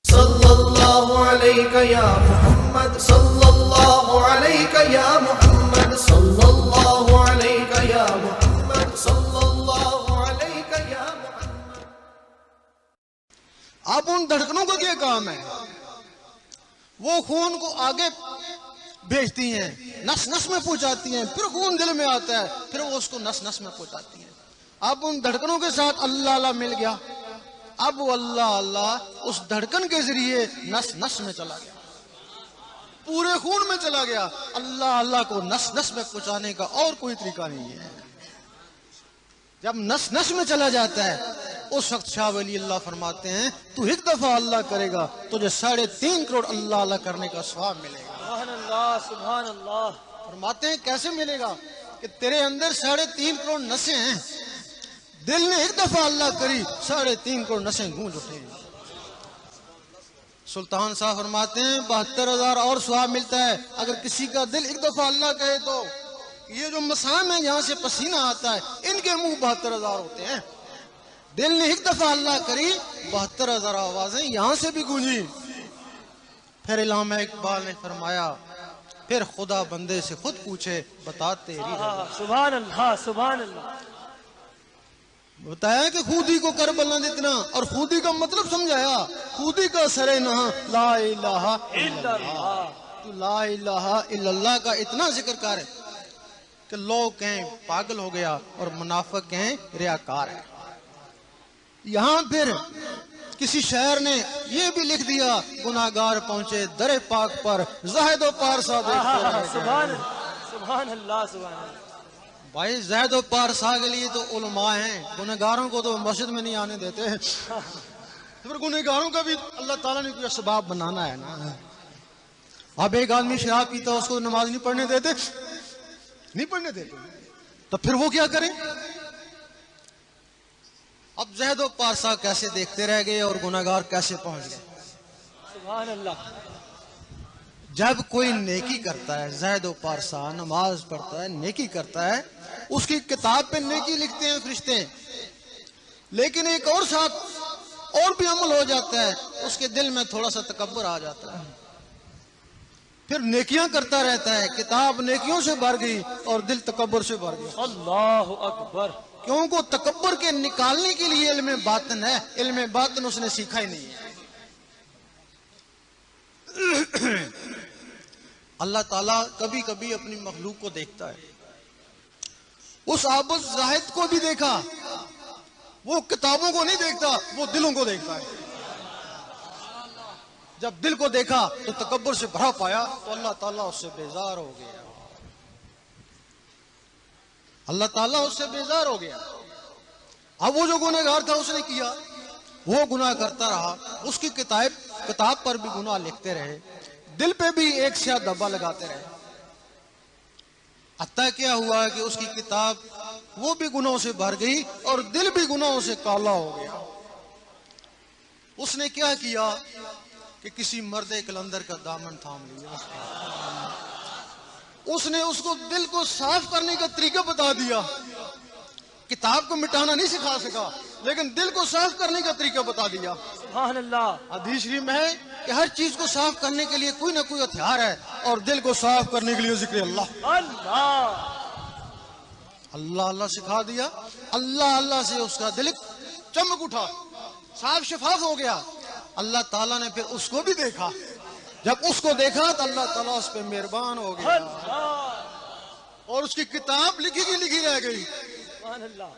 صلی اللہ علیہ یا محمد، صلی اللہ علیہ یا محمد، صلی اللہ علیہ یا محمد، صلی اللہ علیہ یا محمد۔ اب ان دھڑکنوں کا کیا کام ہے؟ وہ خون کو آگے بھیجتی ہیں، نس نس میں پہنچاتی ہیں، پھر خون دل میں آتا ہے، پھر وہ اس کو نس نس میں پہنچاتی ہیں۔ اب ان دھڑکنوں کے ساتھ اللہ اللہ مل گیا، اب وہ اللہ اللہ اس دھڑکن کے ذریعے نس نس میں چلا گیا، پورے خون میں چلا گیا۔ اللہ اللہ کو نس نس میں پہنچانے کا اور کوئی طریقہ نہیں ہے۔ جب نس نس میں چلا جاتا ہے اس وقت شاہ ولی اللہ فرماتے ہیں تو ایک دفعہ اللہ کرے گا تجھے 3.5 کروڑ اللہ اللہ کرنے کا ثواب ملے گا۔ سبحان اللہ، سبحان اللہ۔ فرماتے ہیں کیسے ملے گا؟ کہ تیرے اندر 3.5 کروڑ نسیں ہیں، دل نے ایک دفعہ اللہ کری 3.5 کروڑ نسیں گونج اٹھے۔ سلطان صاحب فرماتے ہیں 72,000 اور ثواب ملتا ہے اگر کسی کا دل ایک دفعہ اللہ کہے تو۔ یہ جو مسام ہیں جہاں سے پسینہ آتا ہے ان کے منہ 72,000 ہوتے ہیں۔ دل نے ایک دفعہ اللہ کری 72,000 آوازیں یہاں سے بھی گونجی۔ پھر علامہ اقبال نے فرمایا پھر خدا بندے سے خود پوچھے بتا تیری رضا۔ سبحان اللہ، سبحان اللہ۔ بتایا کہ خودی کو کر بلند اتنا، اور خودی کا مطلب سمجھایا، خودی کا سرے نہاں لا الہ الا اللہ۔ تو لا الہ الا اللہ کا اتنا ذکر کر کہ لوگ کہیں پاگل ہو گیا اور منافق کہیں ریاکار ہے۔ یہاں پھر کسی شاعر نے یہ بھی لکھ دیا گناہگار پہنچے در پاک پر زاہد و پارسا دیکھتے رہ گئے۔ سبحان اللہ، سبحان اللہ۔ بھائی زاہد و پارسا کے لیے تو علماء ہیں، گناہگاروں کو تو مسجد میں نہیں آنے دیتے۔ پھر گناہگاروں کا بھی اللہ تعالیٰ نے کوئی اسباب بنانا ہے نا۔ اب ایک آدمی شراب پیتا اس کو نماز نہیں پڑھنے دیتے، نہیں پڑھنے دیتے، تو پھر وہ کیا کریں؟ اب زہد و پارسا کیسے دیکھتے رہ گئے اور گناہگار کیسے پہنچ گئے؟ سبحان اللہ۔ جب کوئی نیکی کرتا ہے، زہد و پارسا نماز پڑھتا ہے، نیکی کرتا ہے، اس کی کتاب پہ نیکی لکھتے ہیں فرشتے، لیکن ایک اور ساتھ اور بھی عمل ہو جاتا ہے، اس کے دل میں تھوڑا سا تکبر آ جاتا ہے، پھر نیکیاں کرتا رہتا ہے، کتاب نیکیوں سے بھر گئی اور دل تکبر سے بھر گیا۔ اللہ اکبر۔ کیونکہ تکبر کے نکالنے کے لیے علم باطن ہے، علم باطن اس نے سیکھا ہی نہیں ہے۔ اللہ تعالیٰ کبھی کبھی اپنی مخلوق کو دیکھتا ہے، اس عابد زاہد کو بھی دیکھا، وہ کتابوں کو نہیں دیکھتا، وہ دلوں کو دیکھتا ہے۔ جب دل کو دیکھا تو تکبر سے بھرا پایا تو اللہ تعالیٰ اس سے بیزار ہو گیا، اللہ تعالیٰ اس سے بیزار ہو گیا۔ اب وہ جو گناہگار تھا اس نے کیا، وہ گناہ کرتا رہا، اس کی کتاب پر بھی گناہ لکھتے رہے، دل پہ بھی ایک سیاہ دھبا لگاتے رہے، حتیٰ کیا ہوا کہ اس کی کتاب وہ بھی گناہوں سے بھر گئی اور دل بھی گناہوں سے کالا ہو گیا۔ اس نے کیا کیا کہ کسی مرد کلندر کا دامن تھام لیا، اس نے اس کو دل کو صاف کرنے کا طریقہ بتا دیا۔ کتاب کو مٹانا نہیں سکھا سکا لیکن دل کو صاف کرنے کا طریقہ بتا دیا۔ سبحان اللہ۔ حدیث شریف میں ہے کہ ہر چیز کو صاف کرنے کے لیے کوئی نہ کوئی ہتھیار ہے، اور دل کو صاف کرنے کے لیے ذکر اللہ۔ اللہ اللہ سکھا دیا، اللہ اللہ سے اس کا دل چمک اٹھا، صاف شفاف ہو گیا۔ اللہ تعالیٰ نے پھر اس کو بھی دیکھا، جب اس کو دیکھا تو اللہ تعالیٰ اس پہ مہربان ہو گیا اور اس کی کتاب لکھی کی لکھی رہ گئی۔ سبحان اللہ۔